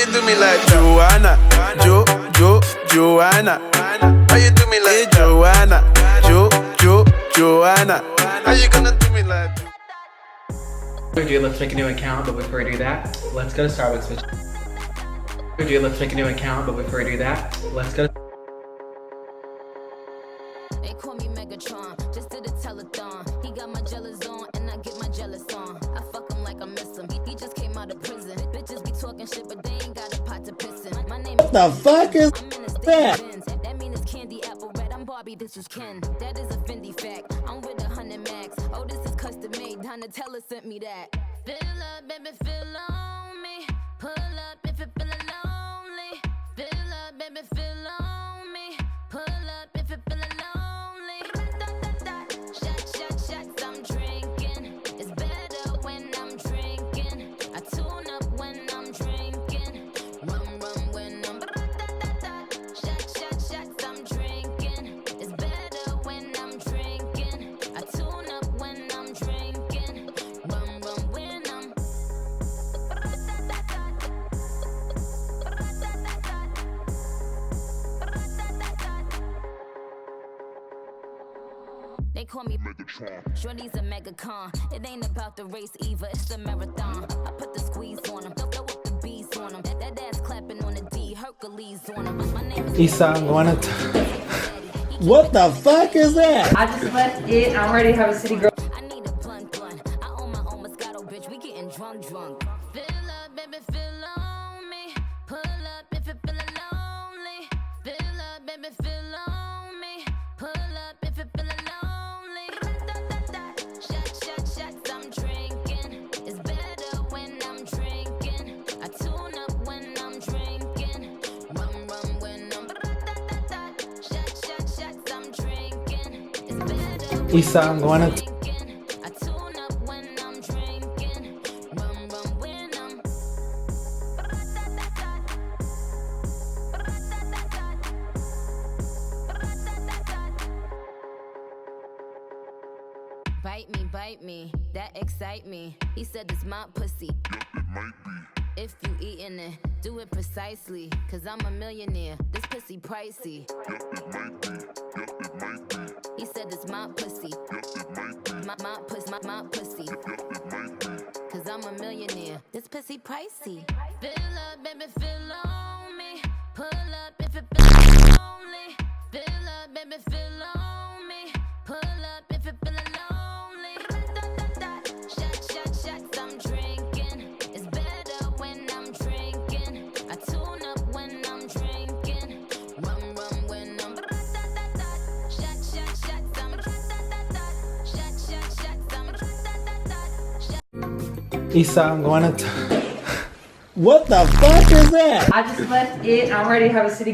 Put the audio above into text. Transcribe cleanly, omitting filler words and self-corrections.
you do me like Joanna, Joanna? How you do me like Joanna, Joanna? How you gonna do me like? Let's make a new account, but before we do that, let's go to Starbucks. Let's make a new account, but before we do that, let's go. They call me Megatron, just did a telethon. He got my jealous on, and I get my jealous on. I fuck him like I miss him. He just came out of prison. Bitches be talking shit, but they ain't got a pot to piss in. My name is. What the fuck is that? That mean it's candy apple red. I'm Barbie, this is Ken. That is a Fendi fact. I'm with 100 max. Oh, this is custom made. Donatella sent me that. Fill up, baby, fill on me. Pull up if you feeling lonely. Fill up, baby, fill on me. Pull up if you feeling lonely. Shots, I'm drinking. It's better when I'm drinking. I tune up when I'm drinking. Rum when I'm. Shots, I'm drinking. It's better when I'm drinking. I tune up when I'm drinking. Rum when I'm. They call me Megatron. Shorty's a megacon. It ain't about the race either, it's a marathon. I put the squeeze on him, throw up the bees on him. That ass clapping on the D, Hercules on him. My name is Isa, I'm gonna. What the fuck is that? I just left it. I'm ready to have a city girl. I need a blunt. I own my own Moscato, bitch. We getting drunk. Fill up, baby, fill on me. Pull up if you feeling lonely. Fill up, baby, fill on me. Pull up if you feeling lonely. Shots, I'm drinking. It's better when I'm drinking. I tune up when I'm drinking. Rum when I'm. Shots, I'm drinking. It's better. Isa, I'm gonna. I tune up when I'm drinking. Rum when I'm. Bite me, that excite me. He said it's my pussy. Yep, it might be. If you eatin' it, do it precisely. Cause I'm a millionaire, this pussy pricey. Yep, it might be. Yep, it might be. He said it's my pussy. Yep, it might be. My pussy. Yep, it might be. Cause I'm a millionaire, this pussy pricey. Fill up, baby, fill on me. Pull up if you feel lonely. Fill up, baby, fill on me. Pull up if you feeling lonely. Shots, I'm drinking. It's better when I'm drinking. I tune up when I'm drinking. Rum when I'm. Shots, I'm. Isa, I'm gonna. What the fuck is that? I just left it. I'm ready to have a city girl.